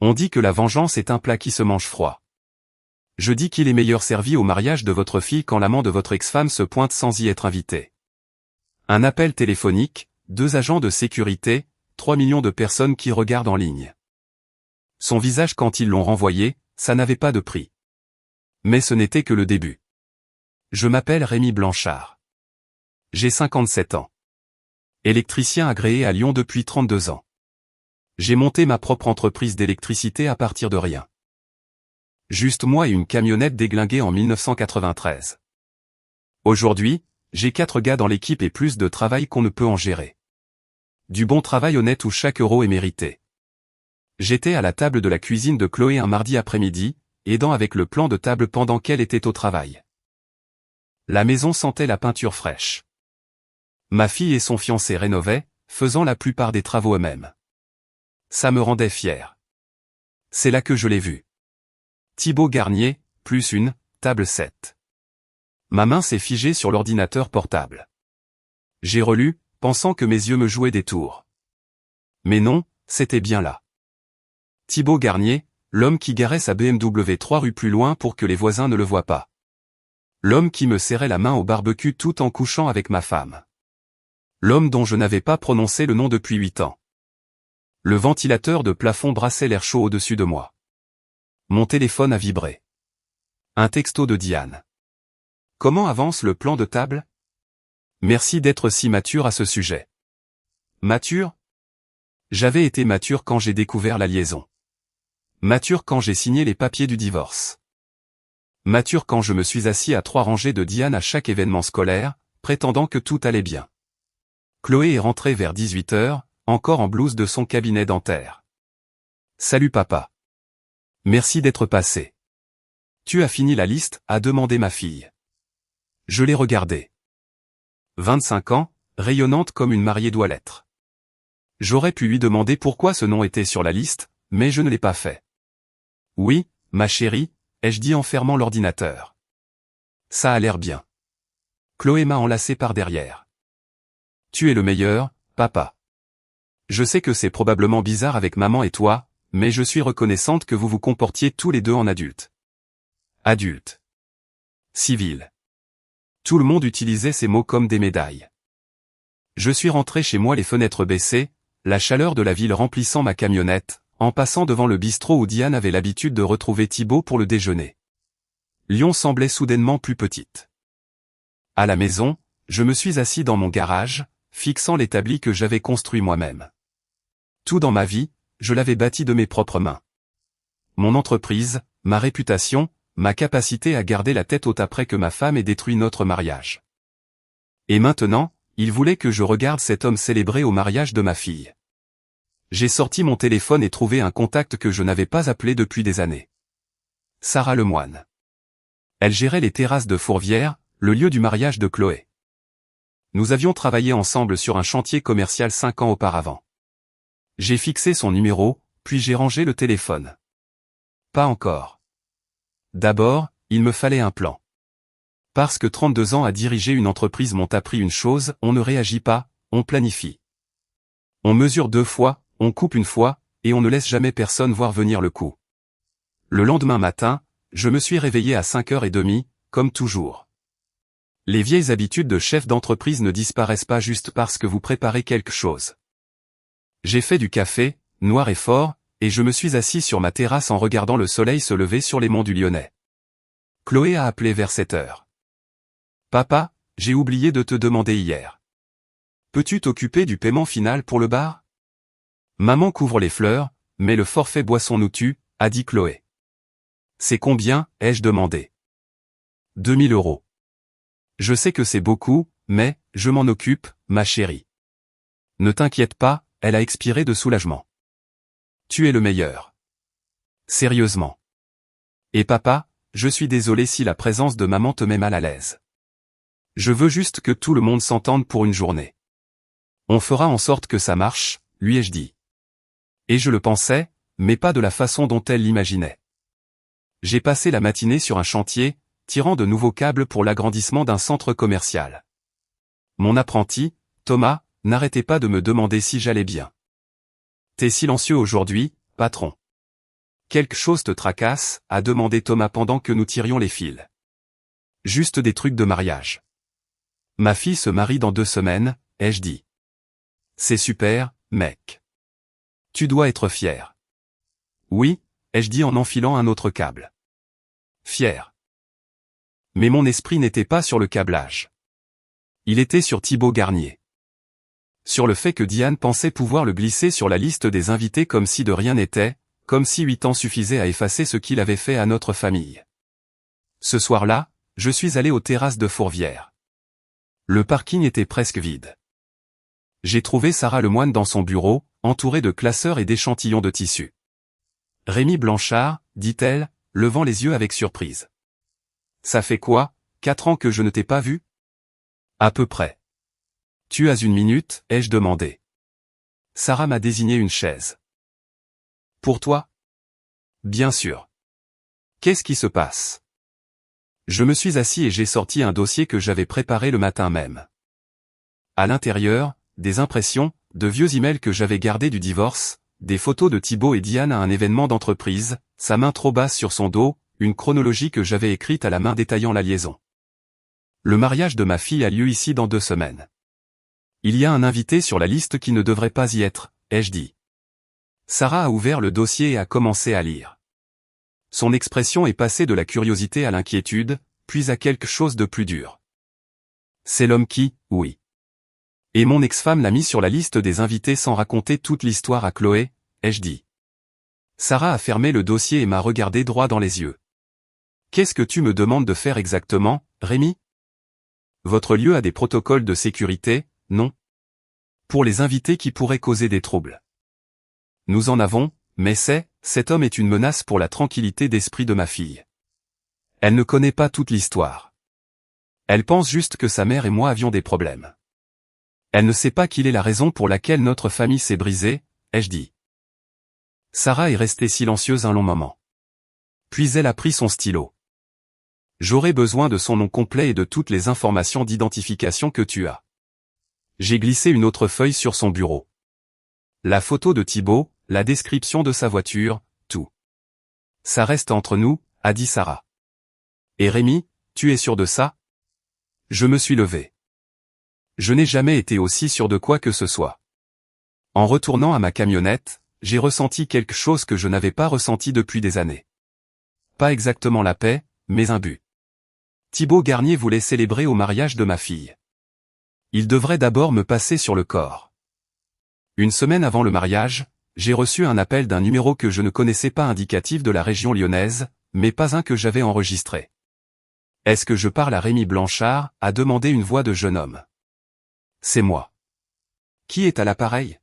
On dit que la vengeance est un plat qui se mange froid. Je dis qu'il est meilleur servi au mariage de votre fille quand l'amant de votre ex-femme se pointe sans y être invité. Un appel téléphonique, 2 agents de sécurité, 3 millions de personnes qui regardent en ligne. Son visage quand ils l'ont renvoyé, ça n'avait pas de prix. Mais ce n'était que le début. Je m'appelle Rémi Blanchard. J'ai 57 ans. Électricien agréé à Lyon depuis 32 ans. J'ai monté ma propre entreprise d'électricité à partir de rien. Juste moi et une camionnette déglinguée en 1993. Aujourd'hui, j'ai 4 gars dans l'équipe et plus de travail qu'on ne peut en gérer. Du bon travail honnête où chaque euro est mérité. J'étais à la table de la cuisine de Chloé un mardi après-midi, aidant avec le plan de table pendant qu'elle était au travail. La maison sentait la peinture fraîche. Ma fille et son fiancé rénovaient, faisant la plupart des travaux eux-mêmes. Ça me rendait fier. C'est là que je l'ai vu. Thibaut Garnier, plus une, table 7. Ma main s'est figée sur l'ordinateur portable. J'ai relu, pensant que mes yeux me jouaient des tours. Mais non, c'était bien là. Thibaut Garnier, l'homme qui garait sa BMW 3 rues plus loin pour que les voisins ne le voient pas. L'homme qui me serrait la main au barbecue tout en couchant avec ma femme. L'homme dont je n'avais pas prononcé le nom depuis 8 ans. Le ventilateur de plafond brassait l'air chaud au-dessus de moi. Mon téléphone a vibré. Un texto de Diane. Comment avance le plan de table? Merci d'être si mature à ce sujet. Mature? J'avais été mature quand j'ai découvert la liaison. Mature quand j'ai signé les papiers du divorce. Mature quand je me suis assis à 3 rangées de Diane à chaque événement scolaire, prétendant que tout allait bien. Chloé est rentrée vers 18h, encore en blouse de son cabinet dentaire. Salut papa. Merci d'être passé. Tu as fini la liste, a demandé ma fille. Je l'ai regardée. 25 ans, rayonnante comme une mariée doit l'être. J'aurais pu lui demander pourquoi ce nom était sur la liste, mais je ne l'ai pas fait. Oui, ma chérie, ai-je dit en fermant l'ordinateur. Ça a l'air bien. Chloé m'a enlacé par derrière. Tu es le meilleur, papa. Je sais que c'est probablement bizarre avec maman et toi, mais je suis reconnaissante que vous vous comportiez tous les deux en adultes. Adulte. Civil. Tout le monde utilisait ces mots comme des médailles. Je suis rentré chez moi les fenêtres baissées, la chaleur de la ville remplissant ma camionnette, en passant devant le bistrot où Diane avait l'habitude de retrouver Thibaut pour le déjeuner. Lyon semblait soudainement plus petite. À la maison, je me suis assis dans mon garage, fixant l'établi que j'avais construit moi-même. Tout dans ma vie, je l'avais bâti de mes propres mains. Mon entreprise, ma réputation, ma capacité à garder la tête haute après que ma femme ait détruit notre mariage. Et maintenant, il voulait que je regarde cet homme célébrer au mariage de ma fille. J'ai sorti mon téléphone et trouvé un contact que je n'avais pas appelé depuis des années. Sarah Lemoine. Elle gérait les terrasses de Fourvière, le lieu du mariage de Chloé. Nous avions travaillé ensemble sur un chantier commercial 5 ans auparavant. J'ai fixé son numéro, puis j'ai rangé le téléphone. Pas encore. D'abord, il me fallait un plan. Parce que 32 ans à diriger une entreprise m'ont appris une chose, on ne réagit pas, on planifie. On mesure 2 fois, on coupe 1 fois, et on ne laisse jamais personne voir venir le coup. Le lendemain matin, je me suis réveillé à 5h30, comme toujours. Les vieilles habitudes de chef d'entreprise ne disparaissent pas juste parce que vous préparez quelque chose. J'ai fait du café, noir et fort, et je me suis assis sur ma terrasse en regardant le soleil se lever sur les monts du Lyonnais. Chloé a appelé vers 7h. Papa, j'ai oublié de te demander hier. Peux-tu t'occuper du paiement final pour le bar? Maman couvre les fleurs, mais le forfait boisson nous tue, a dit Chloé. C'est combien, ai-je demandé. 2000 €. Je sais que c'est beaucoup, mais, je m'en occupe, ma chérie. Ne t'inquiète pas, elle a expiré de soulagement. Tu es le meilleur. Sérieusement. Et papa, je suis désolé si la présence de maman te met mal à l'aise. Je veux juste que tout le monde s'entende pour une journée. On fera en sorte que ça marche, lui ai-je dit. Et je le pensais, mais pas de la façon dont elle l'imaginait. J'ai passé la matinée sur un chantier, tirant de nouveaux câbles pour l'agrandissement d'un centre commercial. Mon apprenti, Thomas, n'arrêtait pas de me demander si j'allais bien. T'es silencieux aujourd'hui, patron. Quelque chose te tracasse, a demandé Thomas pendant que nous tirions les fils. Juste des trucs de mariage. Ma fille se marie dans 2 semaines, ai-je dit. C'est super, mec. Tu dois être fier. Oui, ai-je dit en enfilant un autre câble. Fier. Mais mon esprit n'était pas sur le câblage. Il était sur Thibaut Garnier. Sur le fait que Diane pensait pouvoir le glisser sur la liste des invités comme si de rien n'était, comme si 8 ans suffisaient à effacer ce qu'il avait fait à notre famille. Ce soir-là, je suis allé aux terrasses de Fourvière. Le parking était presque vide. J'ai trouvé Sarah Lemoine dans son bureau, entourée de classeurs et d'échantillons de tissu. Rémi Blanchard, dit-elle, levant les yeux avec surprise. Ça fait quoi, 4 ans que je ne t'ai pas vu? À peu près. Tu as une minute, ai-je demandé. Sarah m'a désigné une chaise. Pour toi? Bien sûr. Qu'est-ce qui se passe? Je me suis assis et j'ai sorti un dossier que j'avais préparé le matin même. À l'intérieur, des impressions, de vieux emails que j'avais gardés du divorce, des photos de Thibaut et Diane à un événement d'entreprise, sa main trop basse sur son dos, une chronologie que j'avais écrite à la main détaillant la liaison. Le mariage de ma fille a lieu ici dans 2 semaines. Il y a un invité sur la liste qui ne devrait pas y être, ai-je dit. Sarah a ouvert le dossier et a commencé à lire. Son expression est passée de la curiosité à l'inquiétude, puis à quelque chose de plus dur. C'est l'homme qui, oui. Et mon ex-femme l'a mis sur la liste des invités sans raconter toute l'histoire à Chloé, ai-je dit. Sarah a fermé le dossier et m'a regardé droit dans les yeux. Qu'est-ce que tu me demandes de faire exactement, Rémi? Votre lieu a des protocoles de sécurité, non? Pour les invités qui pourraient causer des troubles. Nous en avons, mais cet homme est une menace pour la tranquillité d'esprit de ma fille. Elle ne connaît pas toute l'histoire. Elle pense juste que sa mère et moi avions des problèmes. Elle ne sait pas qu'il est la raison pour laquelle notre famille s'est brisée, ai-je dit. Sarah est restée silencieuse un long moment. Puis elle a pris son stylo. J'aurai besoin de son nom complet et de toutes les informations d'identification que tu as. J'ai glissé une autre feuille sur son bureau. La photo de Thibaut, la description de sa voiture, tout. Ça reste entre nous, a dit Sarah. Et Rémi, tu es sûr de ça? Je me suis levé. Je n'ai jamais été aussi sûr de quoi que ce soit. En retournant à ma camionnette, j'ai ressenti quelque chose que je n'avais pas ressenti depuis des années. Pas exactement la paix, mais un but. Thibaut Garnier voulait célébrer au mariage de ma fille. Il devrait d'abord me passer sur le corps. Une semaine avant le mariage, j'ai reçu un appel d'un numéro que je ne connaissais pas indicatif de la région lyonnaise, mais pas un que j'avais enregistré. Est-ce que je parle à Rémi Blanchard, a demandé une voix de jeune homme. C'est moi. Qui est à l'appareil?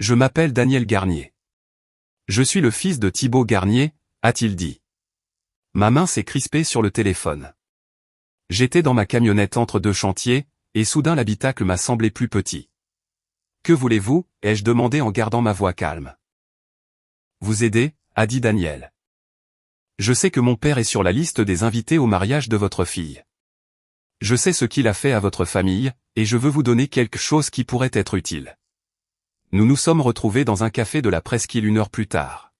Je m'appelle Daniel Garnier. Je suis le fils de Thibaut Garnier, a-t-il dit. Ma main s'est crispée sur le téléphone. J'étais dans ma camionnette entre 2 chantiers, et soudain l'habitacle m'a semblé plus petit. Que voulez-vous, ai-je demandé en gardant ma voix calme. Vous aider, a dit Daniel. Je sais que mon père est sur la liste des invités au mariage de votre fille. Je sais ce qu'il a fait à votre famille, et je veux vous donner quelque chose qui pourrait être utile. Nous nous sommes retrouvés dans un café de la presqu'île 1 heure plus tard.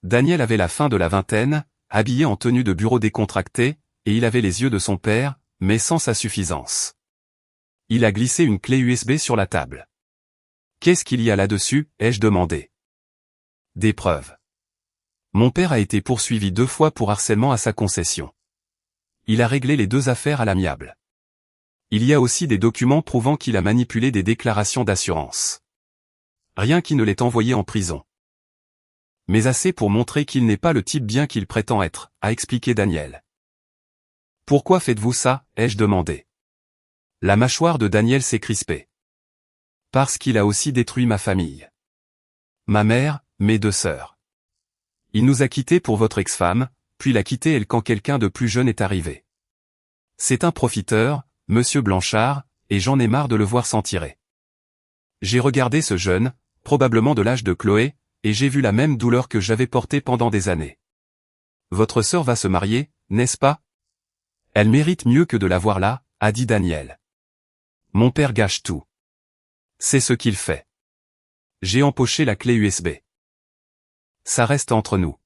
Daniel avait la fin de la vingtaine, habillé en tenue de bureau décontractée, et il avait les yeux de son père, mais sans sa suffisance. Il a glissé une clé USB sur la table. Qu'est-ce qu'il y a là-dessus, ai-je demandé. Des preuves. Mon père a été poursuivi 2 fois pour harcèlement à sa concession. Il a réglé les 2 affaires à l'amiable. Il y a aussi des documents prouvant qu'il a manipulé des déclarations d'assurance. Rien qui ne l'ait envoyé en prison. Mais assez pour montrer qu'il n'est pas le type bien qu'il prétend être, a expliqué Daniel. Pourquoi faites-vous ça, ai-je demandé. La mâchoire de Daniel s'est crispée. Parce qu'il a aussi détruit ma famille. Ma mère, mes 2 sœurs. Il nous a quittés pour votre ex-femme, puis l'a quitté elle quand quelqu'un de plus jeune est arrivé. C'est un profiteur, monsieur Blanchard, et j'en ai marre de le voir s'en tirer. J'ai regardé ce jeune, probablement de l'âge de Chloé, et j'ai vu la même douleur que j'avais portée pendant des années. Votre sœur va se marier, n'est-ce pas? Elle mérite mieux que de la voir là, a dit Daniel. Mon père gâche tout. C'est ce qu'il fait. J'ai empoché la clé USB. Ça reste entre nous.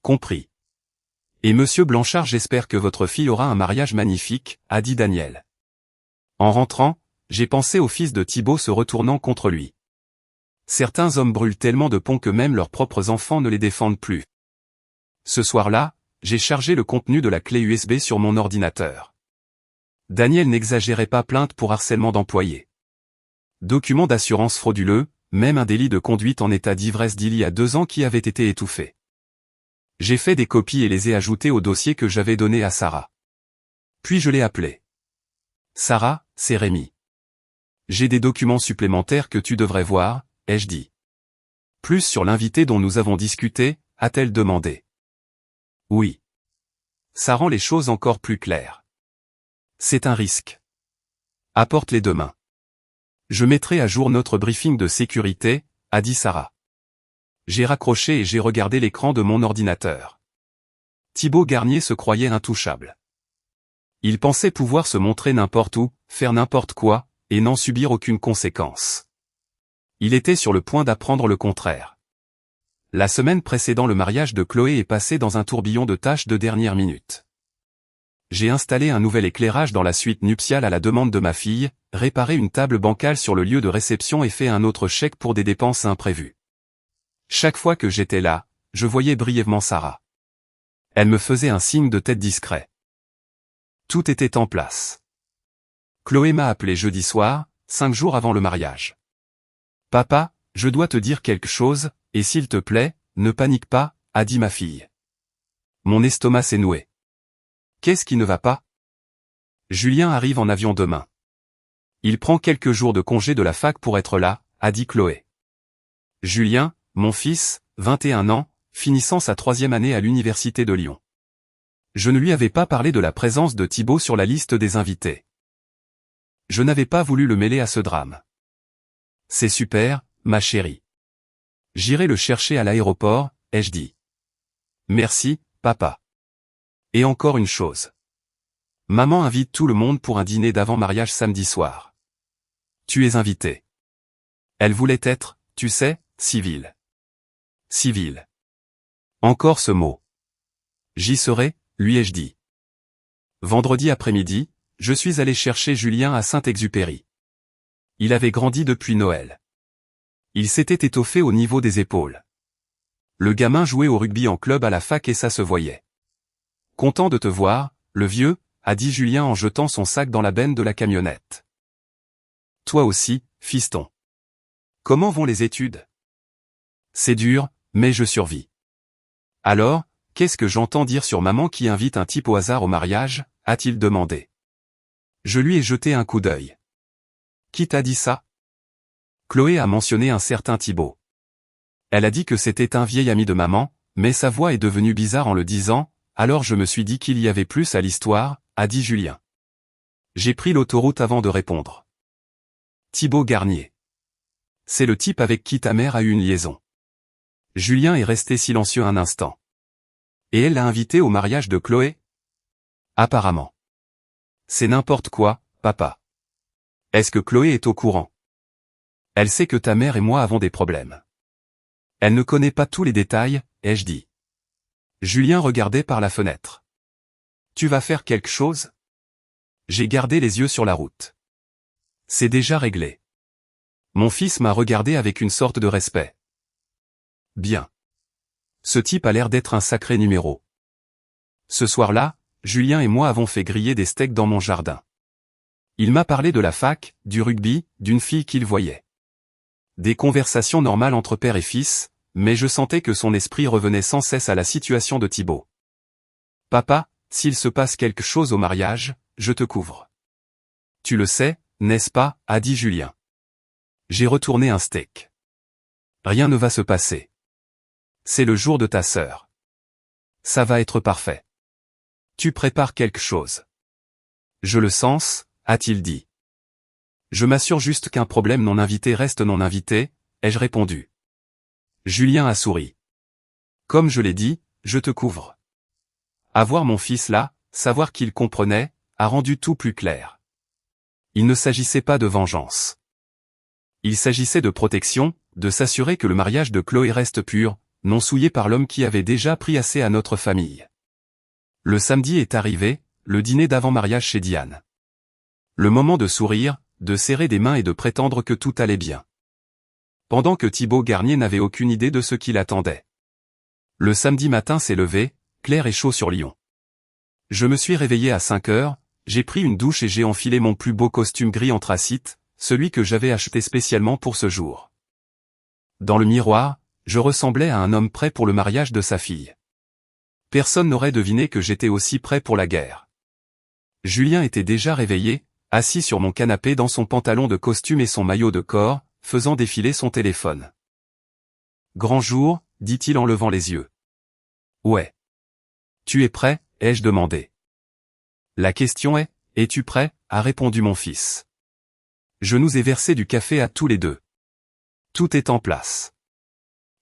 Compris. Et monsieur Blanchard, j'espère que votre fille aura un mariage magnifique, a dit Daniel. En rentrant, j'ai pensé au fils de Thibaut se retournant contre lui. Certains hommes brûlent tellement de ponts que même leurs propres enfants ne les défendent plus. Ce soir-là, j'ai chargé le contenu de la clé USB sur mon ordinateur. Daniel n'exagérait pas, plainte pour harcèlement d'employé. Document d'assurance frauduleux, même un délit de conduite en état d'ivresse d'il y a 2 ans qui avait été étouffé. J'ai fait des copies et les ai ajoutées au dossier que j'avais donné à Sarah. Puis je l'ai appelée. Sarah, c'est Rémi. J'ai des documents supplémentaires que tu devrais voir, ai-je dit. Plus sur l'invité dont nous avons discuté, a-t-elle demandé. Oui. Ça rend les choses encore plus claires. C'est un risque. Apporte-les demain. Je mettrai à jour notre briefing de sécurité, a dit Sarah. J'ai raccroché et j'ai regardé l'écran de mon ordinateur. Thibaut Garnier se croyait intouchable. Il pensait pouvoir se montrer n'importe où, faire n'importe quoi, et n'en subir aucune conséquence. Il était sur le point d'apprendre le contraire. La semaine précédant le mariage de Chloé est passée dans un tourbillon de tâches de dernière minute. J'ai installé un nouvel éclairage dans la suite nuptiale à la demande de ma fille, réparé une table bancale sur le lieu de réception et fait un autre chèque pour des dépenses imprévues. Chaque fois que j'étais là, je voyais brièvement Sarah. Elle me faisait un signe de tête discret. Tout était en place. Chloé m'a appelé jeudi soir, 5 jours avant le mariage. « Papa, je dois te dire quelque chose, et s'il te plaît, ne panique pas, » a dit ma fille. Mon estomac s'est noué. Qu'est-ce qui ne va pas? Julien arrive en avion demain. Il prend quelques jours de congé de la fac pour être là, a dit Chloé. Julien, mon fils, 21 ans, finissant sa 3e année à l'université de Lyon. Je ne lui avais pas parlé de la présence de Thibaut sur la liste des invités. Je n'avais pas voulu le mêler à ce drame. C'est super, ma chérie. J'irai le chercher à l'aéroport, ai-je dit. Merci, papa. Et encore une chose. Maman invite tout le monde pour un dîner d'avant-mariage samedi soir. Tu es invité. Elle voulait être, tu sais, civile. Civile. Encore ce mot. J'y serai, lui ai-je dit. Vendredi après-midi, je suis allé chercher Julien à Saint-Exupéry. Il avait grandi depuis Noël. Il s'était étoffé au niveau des épaules. Le gamin jouait au rugby en club à la fac et ça se voyait. Content de te voir, le vieux, a dit Julien en jetant son sac dans la benne de la camionnette. Toi aussi, fiston. Comment vont les études? C'est dur, mais je survis. Alors, qu'est-ce que j'entends dire sur maman qui invite un type au hasard au mariage, a-t-il demandé. Je lui ai jeté un coup d'œil. Qui t'a dit ça? Chloé a mentionné un certain Thibaut. Elle a dit que c'était un vieil ami de maman, mais sa voix est devenue bizarre en le disant, alors je me suis dit qu'il y avait plus à l'histoire, a dit Julien. J'ai pris l'autoroute avant de répondre. Thibaut Garnier. C'est le type avec qui ta mère a eu une liaison. Julien est resté silencieux un instant. Et elle l'a invité au mariage de Chloé? Apparemment. C'est n'importe quoi, papa. Est-ce que Chloé est au courant? Elle sait que ta mère et moi avons des problèmes. Elle ne connaît pas tous les détails, ai-je dit. Julien regardait par la fenêtre. Tu vas faire quelque chose? J'ai gardé les yeux sur la route. C'est déjà réglé. Mon fils m'a regardé avec une sorte de respect. Bien. Ce type a l'air d'être un sacré numéro. Ce soir-là, Julien et moi avons fait griller des steaks dans mon jardin. Il m'a parlé de la fac, du rugby, d'une fille qu'il voyait. Des conversations normales entre père et fils, mais je sentais que son esprit revenait sans cesse à la situation de Thibaut. Papa, s'il se passe quelque chose au mariage, je te couvre. Tu le sais, n'est-ce pas, a dit Julien. J'ai retourné un steak. Rien ne va se passer. C'est le jour de ta sœur. Ça va être parfait. Tu prépares quelque chose. Je le sens, a-t-il dit. Je m'assure juste qu'un problème non invité reste non invité, ai-je répondu. Julien a souri. Comme je l'ai dit, je te couvre. Avoir mon fils là, savoir qu'il comprenait, a rendu tout plus clair. Il ne s'agissait pas de vengeance. Il s'agissait de protection, de s'assurer que le mariage de Chloé reste pur, non souillés par l'homme qui avait déjà pris assez à notre famille. Le samedi est arrivé, le dîner d'avant-mariage chez Diane. Le moment de sourire, de serrer des mains et de prétendre que tout allait bien. Pendant que Thibaut Garnier n'avait aucune idée de ce qui l'attendait. Le samedi matin s'est levé, clair et chaud sur Lyon. Je me suis réveillé à 5 heures, j'ai pris une douche et j'ai enfilé mon plus beau costume gris anthracite, celui que j'avais acheté spécialement pour ce jour. Dans le miroir, je ressemblais à un homme prêt pour le mariage de sa fille. Personne n'aurait deviné que j'étais aussi prêt pour la guerre. Julien était déjà réveillé, assis sur mon canapé dans son pantalon de costume et son maillot de corps, faisant défiler son téléphone. « Grand jour », dit-il en levant les yeux. « Ouais. Tu es prêt ?» ai-je demandé. « La question est, es-tu prêt ?» a répondu mon fils. Je nous ai versé du café à tous les deux. Tout est en place.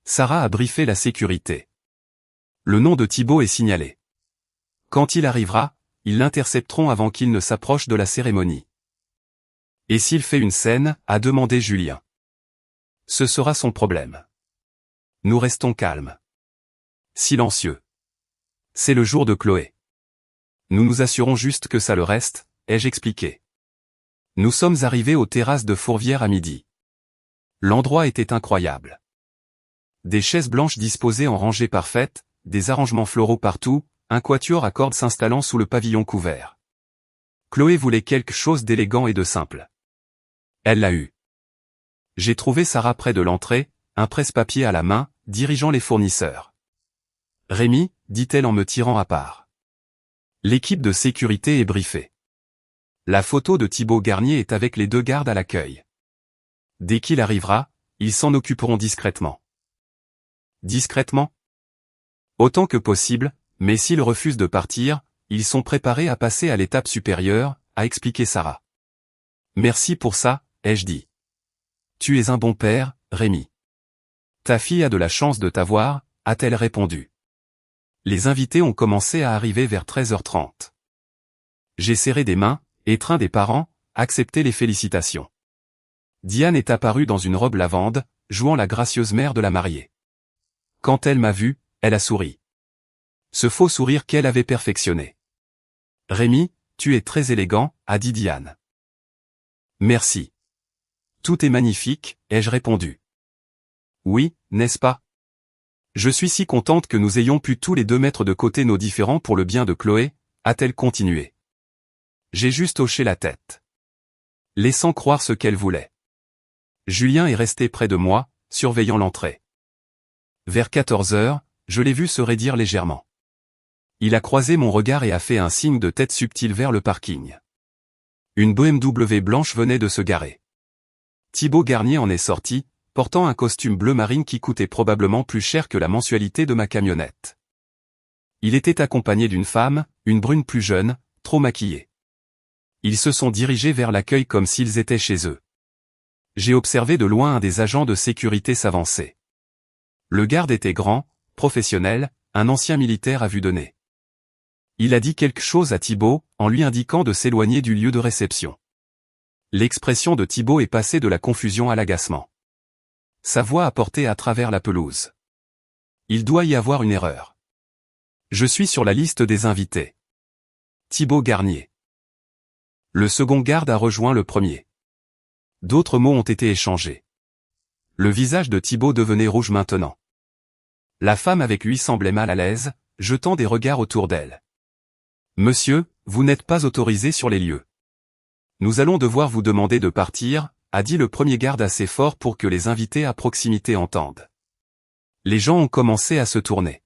Sarah a briefé la sécurité. Le nom de Thibaut est signalé. Quand il arrivera, ils l'intercepteront avant qu'il ne s'approche de la cérémonie. Et s'il fait une scène, a demandé Julien. Ce sera son problème. Nous restons calmes. Silencieux. C'est le jour de Chloé. Nous nous assurons juste que ça le reste, ai-je expliqué. Nous sommes arrivés aux terrasses de Fourvière à midi. L'endroit était incroyable. Des chaises blanches disposées en rangées parfaites, des arrangements floraux partout, un quatuor à cordes s'installant sous le pavillon couvert. Chloé voulait quelque chose d'élégant et de simple. Elle l'a eu. J'ai trouvé Sarah près de l'entrée, un presse-papier à la main, dirigeant les fournisseurs. « Rémi », dit-elle en me tirant à part. L'équipe de sécurité est briefée. La photo de Thibaut Garnier est avec les 2 gardes à l'accueil. Dès qu'il arrivera, ils s'en occuperont discrètement. Discrètement ? Autant que possible, mais s'ils refusent de partir, ils sont préparés à passer à l'étape supérieure, a expliqué Sarah. Merci pour ça, ai-je dit. Tu es un bon père, Rémi. Ta fille a de la chance de t'avoir, a-t-elle répondu. Les invités ont commencé à arriver vers 13h30. J'ai serré des mains, étreint des parents, accepté les félicitations. Diane est apparue dans une robe lavande, jouant la gracieuse mère de la mariée. Quand elle m'a vu, elle a souri. Ce faux sourire qu'elle avait perfectionné. Rémi, tu es très élégant, a dit Diane. Merci. Tout est magnifique, ai-je répondu. Oui, n'est-ce pas? Je suis si contente que nous ayons pu tous les 2 mettre de côté nos différends pour le bien de Chloé, a-t-elle continué. J'ai juste hoché la tête. Laissant croire ce qu'elle voulait. Julien est resté près de moi, surveillant l'entrée. Vers 14 heures, je l'ai vu se raidir légèrement. Il a croisé mon regard et a fait un signe de tête subtil vers le parking. Une BMW blanche venait de se garer. Thibaut Garnier en est sorti, portant un costume bleu marine qui coûtait probablement plus cher que la mensualité de ma camionnette. Il était accompagné d'une femme, une brune plus jeune, trop maquillée. Ils se sont dirigés vers l'accueil comme s'ils étaient chez eux. J'ai observé de loin un des agents de sécurité s'avancer. Le garde était grand, professionnel, un ancien militaire à vue de nez. Il a dit quelque chose à Thibaut, en lui indiquant de s'éloigner du lieu de réception. L'expression de Thibaut est passée de la confusion à l'agacement. Sa voix a porté à travers la pelouse. Il doit y avoir une erreur. Je suis sur la liste des invités. Thibaut Garnier. Le second garde a rejoint le premier. D'autres mots ont été échangés. Le visage de Thibaut devenait rouge maintenant. La femme avec lui semblait mal à l'aise, jetant des regards autour d'elle. « Monsieur, vous n'êtes pas autorisé sur les lieux. Nous allons devoir vous demander de partir », a dit le premier garde assez fort pour que les invités à proximité entendent. Les gens ont commencé à se tourner.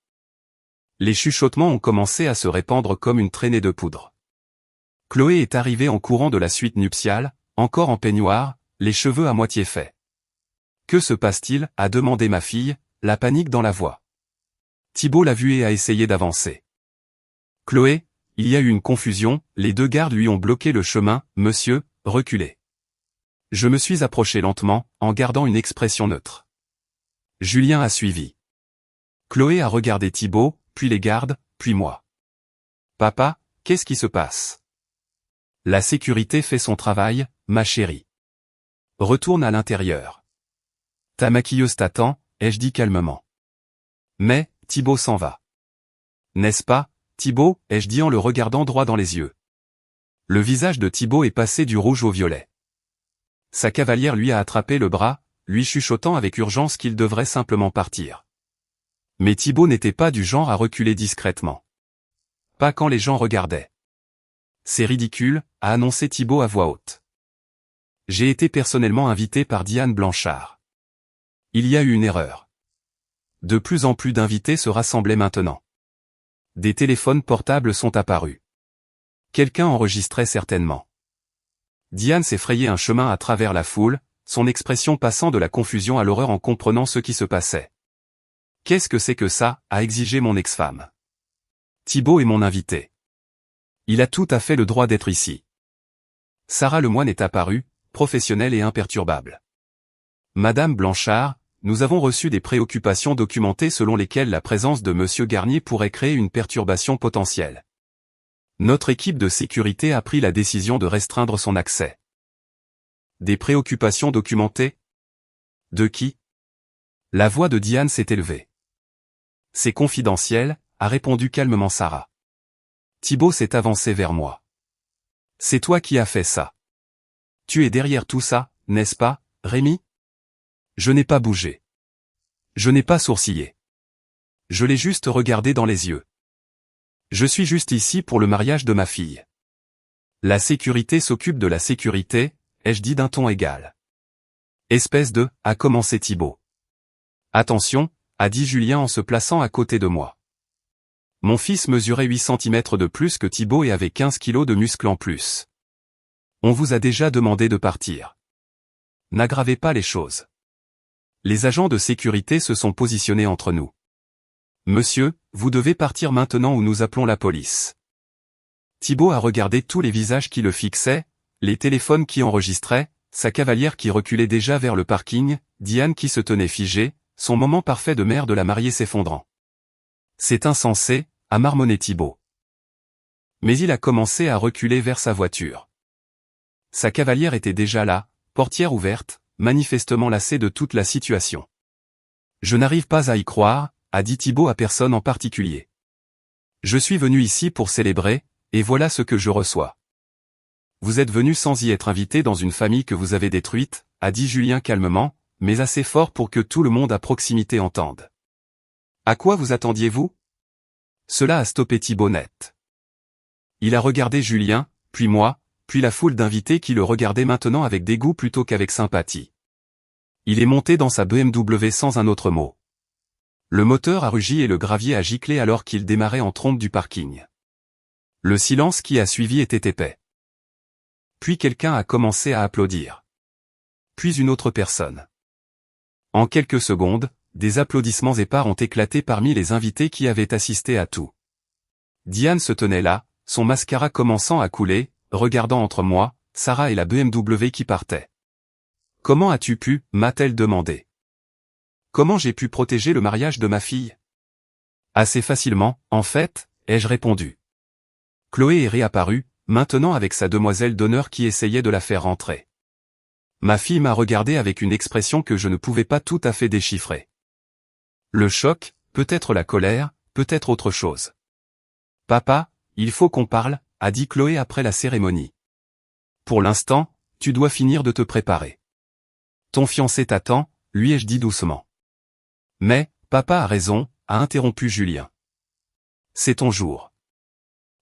Les chuchotements ont commencé à se répandre comme une traînée de poudre. Chloé est arrivée en courant de la suite nuptiale, encore en peignoir, les cheveux à moitié faits. « Que se passe-t-il » a demandé ma fille, la panique dans la voix. Thibaut l'a vue et a essayé d'avancer. « Chloé, il y a eu une confusion, les 2 gardes lui ont bloqué le chemin, monsieur, reculez. » Je me suis approché lentement, en gardant une expression neutre. Julien a suivi. Chloé a regardé Thibaut, puis les gardes, puis moi. « Papa, qu'est-ce qui se passe ?»« La sécurité fait son travail, ma chérie. Retourne à l'intérieur. Ta maquilleuse t'attend, ai-je dit calmement. Mais, Thibaut s'en va. N'est-ce pas, Thibaut, ai-je dit en le regardant droit dans les yeux. Le visage de Thibaut est passé du rouge au violet. Sa cavalière lui a attrapé le bras, lui chuchotant avec urgence qu'il devrait simplement partir. Mais Thibaut n'était pas du genre à reculer discrètement. Pas quand les gens regardaient. C'est ridicule, a annoncé Thibaut à voix haute. J'ai été personnellement invité par Diane Blanchard. Il y a eu une erreur. De plus en plus d'invités se rassemblaient maintenant. Des téléphones portables sont apparus. Quelqu'un enregistrait certainement. Diane s'est frayé un chemin à travers la foule, son expression passant de la confusion à l'horreur en comprenant ce qui se passait. Qu'est-ce que c'est que ça, a exigé mon ex-femme. Thibaut est mon invité. Il a tout à fait le droit d'être ici. Sarah Lemoine est apparue, professionnelle et imperturbable. Madame Blanchard, nous avons reçu des préoccupations documentées selon lesquelles la présence de Monsieur Garnier pourrait créer une perturbation potentielle. Notre équipe de sécurité a pris la décision de restreindre son accès. Des préoccupations documentées? De qui? La voix de Diane s'est élevée. C'est confidentiel, a répondu calmement Sarah. Thibaut s'est avancé vers moi. C'est toi qui as fait ça. Tu es derrière tout ça, n'est-ce pas, Rémi? Je n'ai pas bougé. Je n'ai pas sourcillé. Je l'ai juste regardé dans les yeux. Je suis juste ici pour le mariage de ma fille. La sécurité s'occupe de la sécurité, ai-je dit d'un ton égal. Espèce de, a commencé Thibaut. Attention, a dit Julien en se plaçant à côté de moi. Mon fils mesurait 8 cm de plus que Thibaut et avait 15 kilos de muscles en plus. On vous a déjà demandé de partir. N'aggravez pas les choses. Les agents de sécurité se sont positionnés entre nous. Monsieur, vous devez partir maintenant ou nous appelons la police. Thibaut a regardé tous les visages qui le fixaient, les téléphones qui enregistraient, sa cavalière qui reculait déjà vers le parking, Diane qui se tenait figée, son moment parfait de mère de la mariée s'effondrant. C'est insensé, a marmonné Thibaut. Mais il a commencé à reculer vers sa voiture. Sa cavalière était déjà là, portière ouverte, manifestement lassée de toute la situation. Je n'arrive pas à y croire, a dit Thibaut à personne en particulier. Je suis venu ici pour célébrer, et voilà ce que je reçois. Vous êtes venu sans y être invité dans une famille que vous avez détruite, a dit Julien calmement, mais assez fort pour que tout le monde à proximité entende. À quoi vous attendiez-vous? Cela a stoppé Thibaut net. Il a regardé Julien, puis moi, puis la foule d'invités qui le regardaient maintenant avec dégoût plutôt qu'avec sympathie. Il est monté dans sa BMW sans un autre mot. Le moteur a rugi et le gravier a giclé alors qu'il démarrait en trombe du parking. Le silence qui a suivi était épais. Puis quelqu'un a commencé à applaudir. Puis une autre personne. En quelques secondes, des applaudissements épars ont éclaté parmi les invités qui avaient assisté à tout. Diane se tenait là, son mascara commençant à couler, regardant entre moi, Sarah et la BMW qui partait. « Comment as-tu pu » m'a-t-elle demandé. « Comment j'ai pu protéger le mariage de ma fille ?» Assez facilement, en fait, ai-je répondu. Chloé est réapparue, maintenant avec sa demoiselle d'honneur qui essayait de la faire rentrer. Ma fille m'a regardé avec une expression que je ne pouvais pas tout à fait déchiffrer. Le choc, peut-être la colère, peut-être autre chose. « Papa, il faut qu'on parle », a dit Chloé après la cérémonie. « Pour l'instant, tu dois finir de te préparer. Ton fiancé t'attend, lui ai-je dit doucement. »« Mais, papa a raison », a interrompu Julien. « C'est ton jour.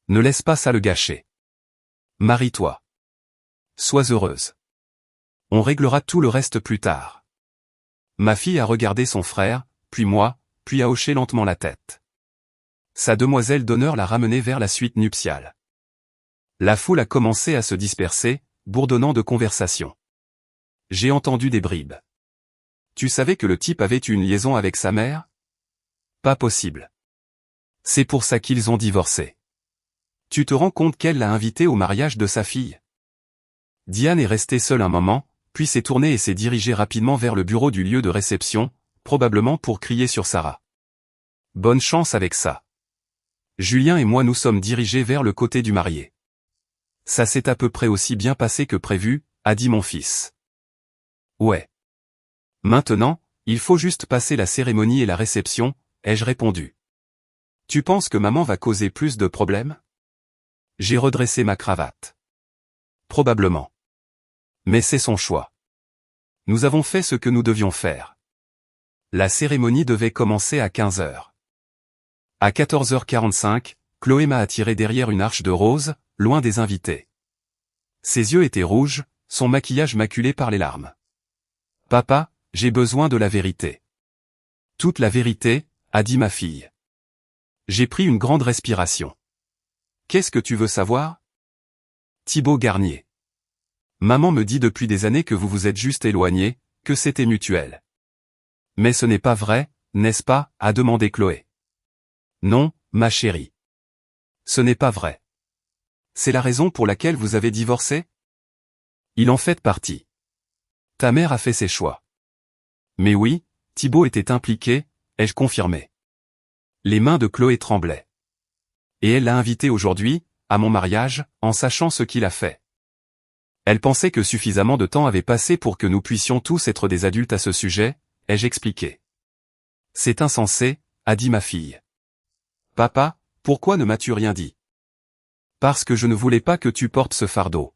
Ne laisse pas ça le gâcher. Marie-toi. Sois heureuse. On réglera tout le reste plus tard. » Ma fille a regardé son frère, puis moi, puis a hoché lentement la tête. Sa demoiselle d'honneur l'a ramenée vers la suite nuptiale. La foule a commencé à se disperser, bourdonnant de conversations. J'ai entendu des bribes. Tu savais que le type avait eu une liaison avec sa mère? Pas possible. C'est pour ça qu'ils ont divorcé. Tu te rends compte qu'elle l'a invité au mariage de sa fille? Diane est restée seule un moment, puis s'est tournée et s'est dirigée rapidement vers le bureau du lieu de réception, probablement pour crier sur Sarah. Bonne chance avec ça. Julien et moi nous sommes dirigés vers le côté du marié. Ça s'est à peu près aussi bien passé que prévu, a dit mon fils. Ouais. Maintenant, il faut juste passer la cérémonie et la réception, ai-je répondu. Tu penses que maman va causer plus de problèmes? J'ai redressé ma cravate. Probablement. Mais c'est son choix. Nous avons fait ce que nous devions faire. La cérémonie devait commencer à 15 heures. À 14h45, Chloé m'a attiré derrière une arche de roses, loin des invités. Ses yeux étaient rouges, son maquillage maculé par les larmes. Papa, j'ai besoin de la vérité. Toute la vérité, a dit ma fille. J'ai pris une grande respiration. Qu'est-ce que tu veux savoir? Thibaut Garnier. Maman me dit depuis des années que vous vous êtes juste éloignés, que c'était mutuel. Mais ce n'est pas vrai, n'est-ce pas? A demandé Chloé. Non, ma chérie. Ce n'est pas vrai. C'est la raison pour laquelle vous avez divorcé? Il en fait partie. Ta mère a fait ses choix. Mais oui, Thibaut était impliqué, ai-je confirmé. Les mains de Chloé tremblaient. Et elle l'a invité aujourd'hui, à mon mariage, en sachant ce qu'il a fait. Elle pensait que suffisamment de temps avait passé pour que nous puissions tous être des adultes à ce sujet, ai-je expliqué. C'est insensé, a dit ma fille. Papa, pourquoi ne m'as-tu rien dit? Parce que je ne voulais pas que tu portes ce fardeau.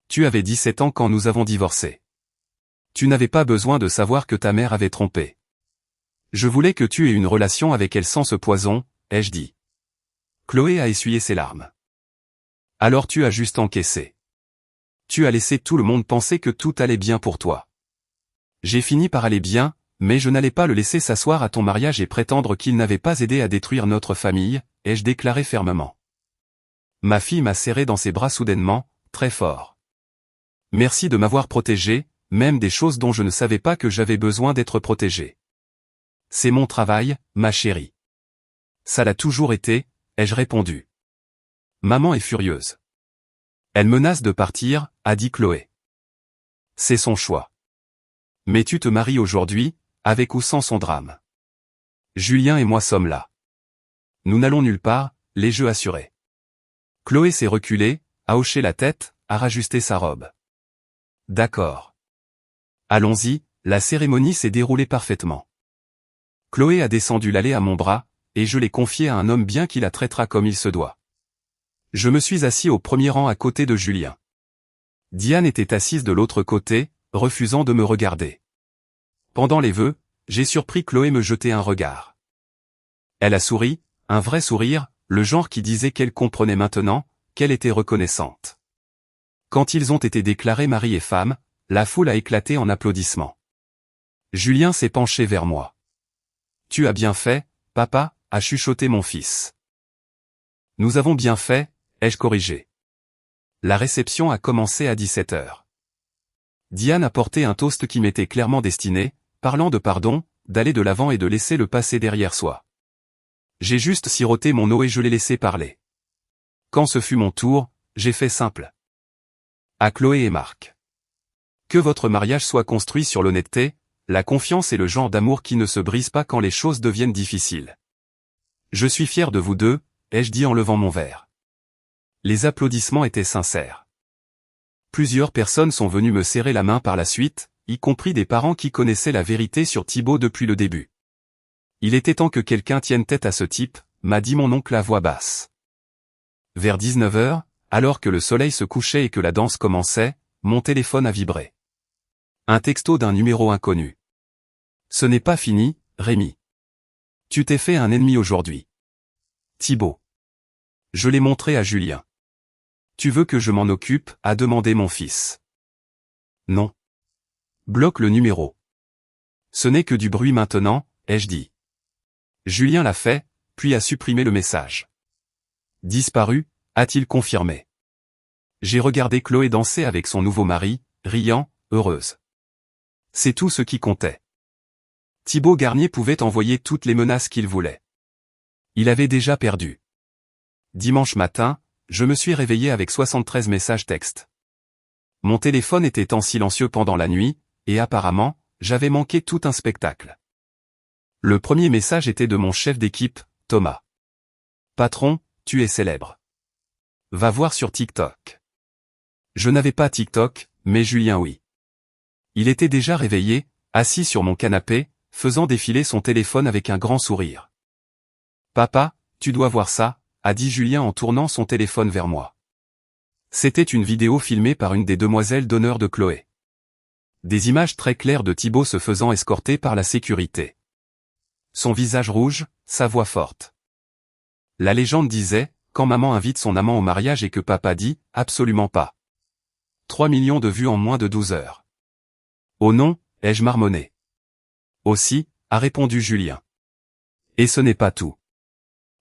Tu avais 17 ans quand nous avons divorcé. Tu n'avais pas besoin de savoir que ta mère avait trompé. Je voulais que tu aies une relation avec elle sans ce poison, ai-je dit. Chloé a essuyé ses larmes. Alors tu as juste encaissé. Tu as laissé tout le monde penser que tout allait bien pour toi. J'ai fini par aller bien, mais je n'allais pas le laisser s'asseoir à ton mariage et prétendre qu'il n'avait pas aidé à détruire notre famille, ai-je déclaré fermement. Ma fille m'a serré dans ses bras soudainement, très fort. Merci de m'avoir protégé, même des choses dont je ne savais pas que j'avais besoin d'être protégé. C'est mon travail, ma chérie. Ça l'a toujours été, ai-je répondu. Maman est furieuse. Elle menace de partir, a dit Chloé. C'est son choix. Mais tu te maries aujourd'hui, avec ou sans son drame. Julien et moi sommes là. Nous n'allons nulle part, les jeux assurés. Chloé s'est reculée, a hoché la tête, a rajusté sa robe. D'accord. Allons-y, la cérémonie s'est déroulée parfaitement. Chloé a descendu l'allée à mon bras, et je l'ai confiée à un homme bien qui la traitera comme il se doit. Je me suis assis au premier rang à côté de Julien. Diane était assise de l'autre côté, refusant de me regarder. Pendant les vœux, j'ai surpris Chloé me jeter un regard. Elle a souri, un vrai sourire, le genre qui disait qu'elle comprenait maintenant, qu'elle était reconnaissante. Quand ils ont été déclarés mari et femme, la foule a éclaté en applaudissements. Julien s'est penché vers moi. Tu as bien fait, papa, a chuchoté mon fils. Nous avons bien fait, ai-je corrigé. La réception a commencé à 17 heures. Diane a porté un toast qui m'était clairement destiné, parlant de pardon, d'aller de l'avant et de laisser le passé derrière soi. J'ai juste siroté mon eau et je l'ai laissé parler. Quand ce fut mon tour, j'ai fait simple. À Chloé et Marc. Que votre mariage soit construit sur l'honnêteté, la confiance et le genre d'amour qui ne se brise pas quand les choses deviennent difficiles. Je suis fier de vous deux, ai-je dit en levant mon verre. Les applaudissements étaient sincères. Plusieurs personnes sont venues me serrer la main par la suite, y compris des parents qui connaissaient la vérité sur Thibaut depuis le début. Il était temps que quelqu'un tienne tête à ce type, m'a dit mon oncle à voix basse. Vers 19 heures, alors que le soleil se couchait et que la danse commençait, mon téléphone a vibré. Un texto d'un numéro inconnu. Ce n'est pas fini, Rémi. Tu t'es fait un ennemi aujourd'hui. Thibaut. Je l'ai montré à Julien. Tu veux que je m'en occupe, a demandé mon fils. Non. Bloque le numéro. Ce n'est que du bruit maintenant, ai-je dit. Julien l'a fait, puis a supprimé le message. Disparu, a-t-il confirmé. J'ai regardé Chloé danser avec son nouveau mari, riant, heureuse. C'est tout ce qui comptait. Thibaut Garnier pouvait envoyer toutes les menaces qu'il voulait. Il avait déjà perdu. Dimanche matin, je me suis réveillé avec 73 messages textes. Mon téléphone était en silencieux pendant la nuit, et apparemment, j'avais manqué tout un spectacle. Le premier message était de mon chef d'équipe, Thomas. Patron, tu es célèbre. Va voir sur TikTok. Je n'avais pas TikTok, mais Julien oui. Il était déjà réveillé, assis sur mon canapé, faisant défiler son téléphone avec un grand sourire. « Papa, tu dois voir ça », a dit Julien en tournant son téléphone vers moi. C'était une vidéo filmée par une des demoiselles d'honneur de Chloé. Des images très claires de Thibaut se faisant escorter par la sécurité. Son visage rouge, sa voix forte. La légende disait, quand maman invite son amant au mariage et que papa dit, absolument pas. 3 millions de vues en moins de 12 heures. Oh non, ai-je marmonné. Aussi, a répondu Julien. Et ce n'est pas tout.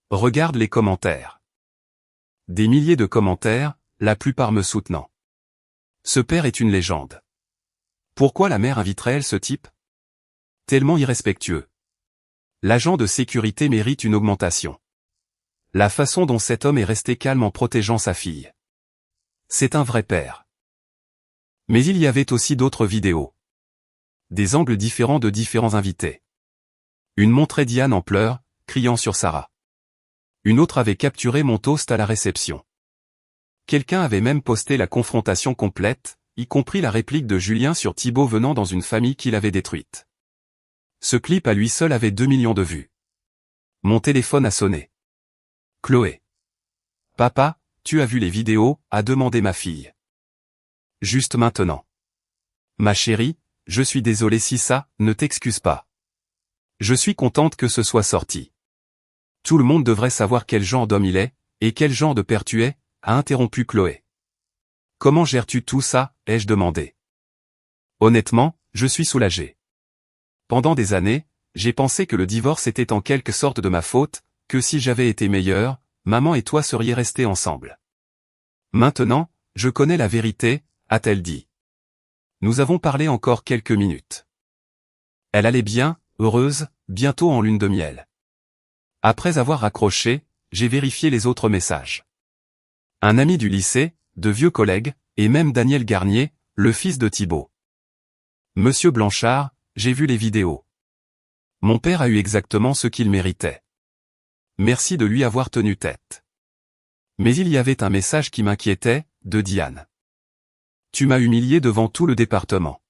Regarde les commentaires. Des milliers de commentaires, la plupart me soutenant. Ce père est une légende. Pourquoi la mère inviterait-elle ce type? Tellement irrespectueux. L'agent de sécurité mérite une augmentation. La façon dont cet homme est resté calme en protégeant sa fille. C'est un vrai père. Mais il y avait aussi d'autres vidéos. Des angles différents de différents invités. Une montrait Diane en pleurs, criant sur Sarah. Une autre avait capturé mon toast à la réception. Quelqu'un avait même posté la confrontation complète, y compris la réplique de Julien sur Thibaut venant dans une famille qu'il avait détruite. Ce clip à lui seul avait 2 millions de vues. Mon téléphone a sonné. Chloé. « Papa, tu as vu les vidéos ?» a demandé ma fille. Juste maintenant. Ma chérie, je suis désolé si ça, ne t'excuse pas. Je suis contente que ce soit sorti. Tout le monde devrait savoir quel genre d'homme il est, et quel genre de père tu es, a interrompu Chloé. Comment gères-tu tout ça, ai-je demandé. Honnêtement, je suis soulagé. Pendant des années, j'ai pensé que le divorce était en quelque sorte de ma faute, que si j'avais été meilleur, maman et toi seriez restés ensemble. Maintenant, je connais la vérité, a-t-elle dit. Nous avons parlé encore quelques minutes. Elle allait bien, heureuse, bientôt en lune de miel. Après avoir raccroché, j'ai vérifié les autres messages. Un ami du lycée, de vieux collègues, et même Daniel Garnier, le fils de Thibaut. Monsieur Blanchard, j'ai vu les vidéos. Mon père a eu exactement ce qu'il méritait. Merci de lui avoir tenu tête. Mais il y avait un message qui m'inquiétait, de Diane. Tu m'as humilié devant tout le département.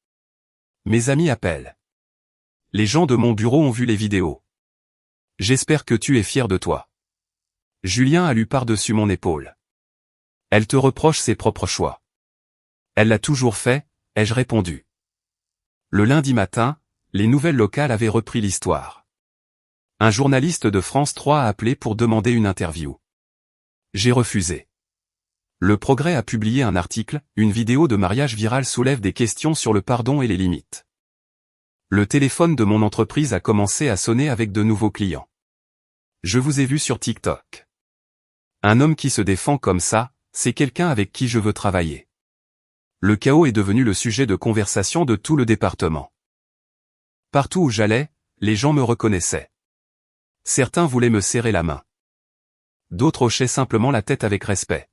Mes amis appellent. Les gens de mon bureau ont vu les vidéos. J'espère que tu es fier de toi. Julien a lu par-dessus mon épaule. Elle te reproche ses propres choix. Elle l'a toujours fait, ai-je répondu. Le lundi matin, les nouvelles locales avaient repris l'histoire. Un journaliste de France 3 a appelé pour demander une interview. J'ai refusé. Le Progrès a publié un article, une vidéo de mariage virale soulève des questions sur le pardon et les limites. Le téléphone de mon entreprise a commencé à sonner avec de nouveaux clients. Je vous ai vu sur TikTok. Un homme qui se défend comme ça, c'est quelqu'un avec qui je veux travailler. Le chaos est devenu le sujet de conversation de tout le département. Partout où j'allais, les gens me reconnaissaient. Certains voulaient me serrer la main. D'autres hochaient simplement la tête avec respect.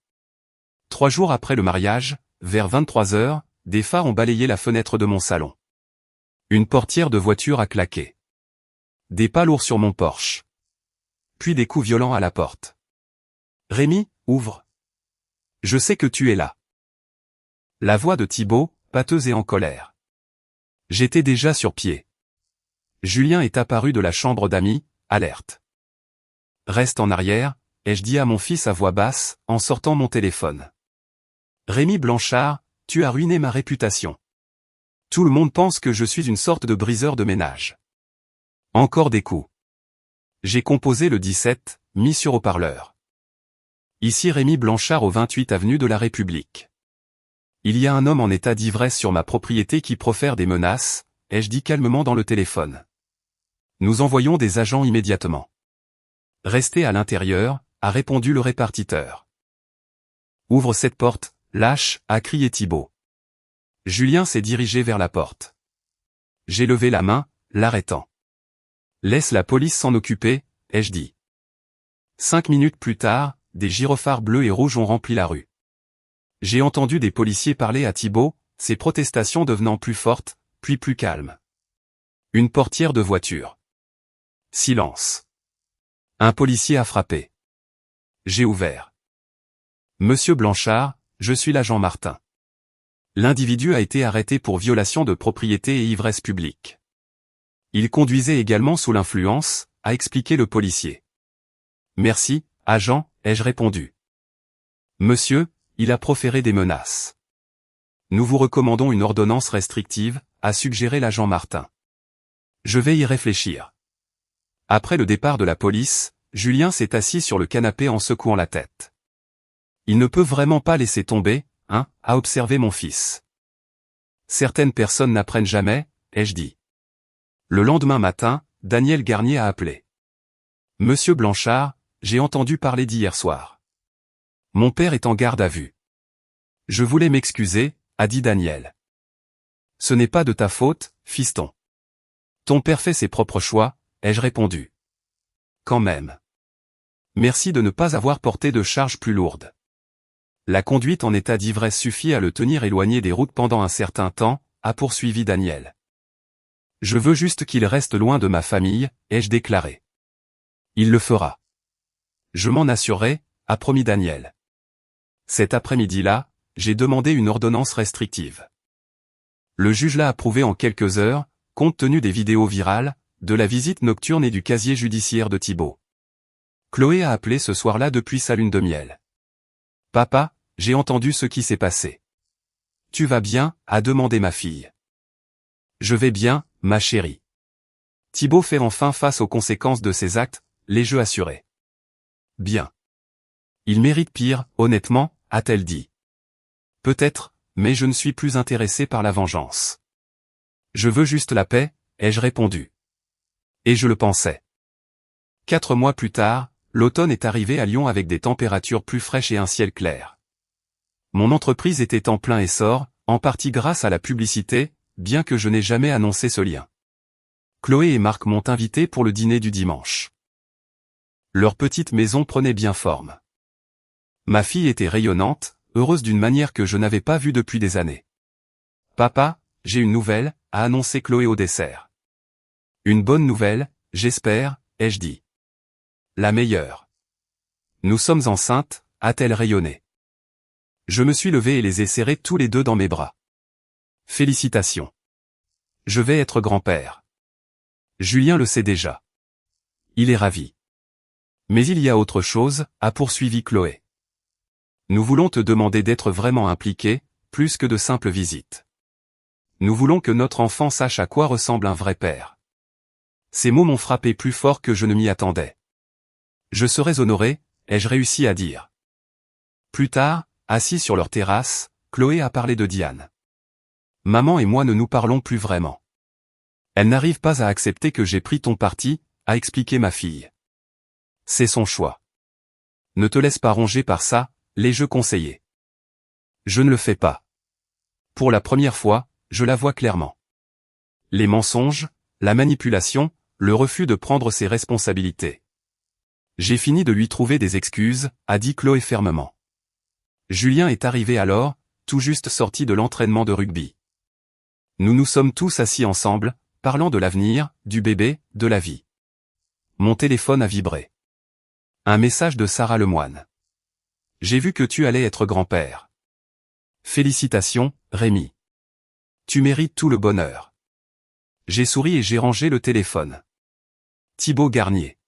3 jours après le mariage, vers 23 heures, des phares ont balayé la fenêtre de mon salon. Une portière de voiture a claqué. Des pas lourds sur mon Porsche. Puis des coups violents à la porte. Rémi, ouvre. Je sais que tu es là. La voix de Thibaut, pâteuse et en colère. J'étais déjà sur pied. Julien est apparu de la chambre d'amis, alerte. Reste en arrière, ai-je dit à mon fils à voix basse, en sortant mon téléphone. Rémi Blanchard, tu as ruiné ma réputation. Tout le monde pense que je suis une sorte de briseur de ménage. Encore des coups. J'ai composé le 17, mis sur haut-parleur. Ici Rémi Blanchard au 28 avenue de la République. Il y a un homme en état d'ivresse sur ma propriété qui profère des menaces, ai-je dit calmement dans le téléphone. Nous envoyons des agents immédiatement. Restez à l'intérieur, a répondu le répartiteur. Ouvre cette porte, lâche, a crié Thibaut. Julien s'est dirigé vers la porte. J'ai levé la main, l'arrêtant. Laisse la police s'en occuper, ai-je dit. 5 minutes plus tard, des gyrophares bleus et rouges ont rempli la rue. J'ai entendu des policiers parler à Thibaut, ses protestations devenant plus fortes, puis plus calmes. Une portière de voiture. Silence. Un policier a frappé. J'ai ouvert. Monsieur Blanchard, je suis l'agent Martin. L'individu a été arrêté pour violation de propriété et ivresse publique. Il conduisait également sous l'influence, a expliqué le policier. Merci, agent, ai-je répondu. Monsieur, il a proféré des menaces. Nous vous recommandons une ordonnance restrictive, a suggéré l'agent Martin. Je vais y réfléchir. Après le départ de la police, Julien s'est assis sur le canapé en secouant la tête. Il ne peut vraiment pas laisser tomber, hein, a observé mon fils. Certaines personnes n'apprennent jamais, ai-je dit. Le lendemain matin, Daniel Garnier a appelé. Monsieur Blanchard, j'ai entendu parler d'hier soir. Mon père est en garde à vue. Je voulais m'excuser, a dit Daniel. Ce n'est pas de ta faute, fiston. Ton père fait ses propres choix, ai-je répondu. Quand même. Merci de ne pas avoir porté de charges plus lourdes. La conduite en état d'ivresse suffit à le tenir éloigné des routes pendant un certain temps, a poursuivi Daniel. Je veux juste qu'il reste loin de ma famille, ai-je déclaré. Il le fera. Je m'en assurerai, a promis Daniel. Cet après-midi-là, j'ai demandé une ordonnance restrictive. Le juge l'a approuvée en quelques heures, compte tenu des vidéos virales, de la visite nocturne et du casier judiciaire de Thibault. Chloé a appelé ce soir-là depuis sa lune de miel. Papa, j'ai entendu ce qui s'est passé. Tu vas bien, a demandé ma fille. Je vais bien, ma chérie. Thibault fait enfin face aux conséquences de ses actes, les jeux assurés. Bien. Il mérite pire, honnêtement, a-t-elle dit. Peut-être, mais je ne suis plus intéressé par la vengeance. Je veux juste la paix, ai-je répondu. Et je le pensais. 4 mois plus tard, l'automne est arrivé à Lyon avec des températures plus fraîches et un ciel clair. Mon entreprise était en plein essor, en partie grâce à la publicité, bien que je n'ai jamais annoncé ce lien. Chloé et Marc m'ont invité pour le dîner du dimanche. Leur petite maison prenait bien forme. Ma fille était rayonnante, heureuse d'une manière que je n'avais pas vue depuis des années. Papa, j'ai une nouvelle, a annoncé Chloé au dessert. Une bonne nouvelle, j'espère, ai-je dit. La meilleure. Nous sommes enceintes, a-t-elle rayonné. Je me suis levé et les ai serrés tous les deux dans mes bras. Félicitations. Je vais être grand-père. Julien le sait déjà. Il est ravi. Mais il y a autre chose, a poursuivi Chloé. Nous voulons te demander d'être vraiment impliqué, plus que de simples visites. Nous voulons que notre enfant sache à quoi ressemble un vrai père. Ces mots m'ont frappé plus fort que je ne m'y attendais. Je serais honoré, ai-je réussi à dire. Plus tard, assis sur leur terrasse, Chloé a parlé de Diane. Maman et moi ne nous parlons plus vraiment. Elle n'arrive pas à accepter que j'ai pris ton parti, a expliqué ma fille. C'est son choix. Ne te laisse pas ronger par ça, l'ai-je conseillé. Je ne le fais pas. Pour la première fois, je la vois clairement. Les mensonges, la manipulation, le refus de prendre ses responsabilités. J'ai fini de lui trouver des excuses, a dit Chloé fermement. Julien est arrivé alors, tout juste sorti de l'entraînement de rugby. Nous nous sommes tous assis ensemble, parlant de l'avenir, du bébé, de la vie. Mon téléphone a vibré. Un message de Sarah Lemoine. J'ai vu que tu allais être grand-père. Félicitations, Rémi. Tu mérites tout le bonheur. J'ai souri et j'ai rangé le téléphone. Thibault Garnier.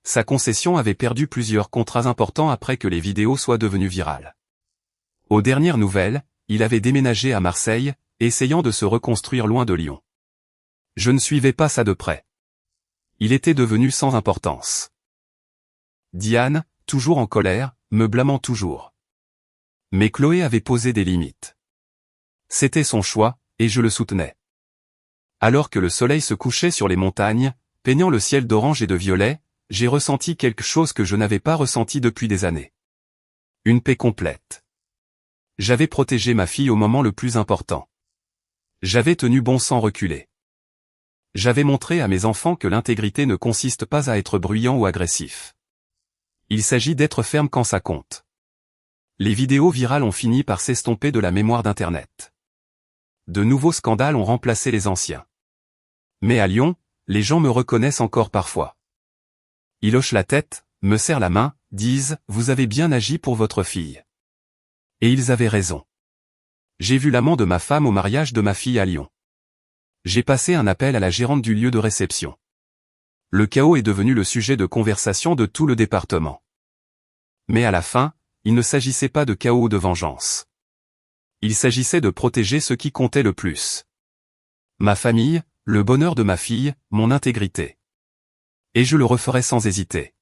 Sa concession avait perdu plusieurs contrats importants après que les vidéos soient devenues virales. Aux dernières nouvelles, il avait déménagé à Marseille, essayant de se reconstruire loin de Lyon. Je ne suivais pas ça de près. Il était devenu sans importance. Diane, toujours en colère, me blâmant toujours. Mais Chloé avait posé des limites. C'était son choix, et je le soutenais. Alors que le soleil se couchait sur les montagnes, peignant le ciel d'orange et de violet, j'ai ressenti quelque chose que je n'avais pas ressenti depuis des années. Une paix complète. J'avais protégé ma fille au moment le plus important. J'avais tenu bon sans reculer. J'avais montré à mes enfants que l'intégrité ne consiste pas à être bruyant ou agressif. Il s'agit d'être ferme quand ça compte. Les vidéos virales ont fini par s'estomper de la mémoire d'Internet. De nouveaux scandales ont remplacé les anciens. Mais à Lyon, les gens me reconnaissent encore parfois. Ils hochent la tête, me serrent la main, disent « Vous avez bien agi pour votre fille ». Et ils avaient raison. J'ai vu l'amant de ma femme au mariage de ma fille à Lyon. J'ai passé un appel à la gérante du lieu de réception. Le chaos est devenu le sujet de conversation de tout le département. Mais à la fin, il ne s'agissait pas de chaos ou de vengeance. Il s'agissait de protéger ce qui comptait le plus. Ma famille, le bonheur de ma fille, mon intégrité. Et je le referai sans hésiter.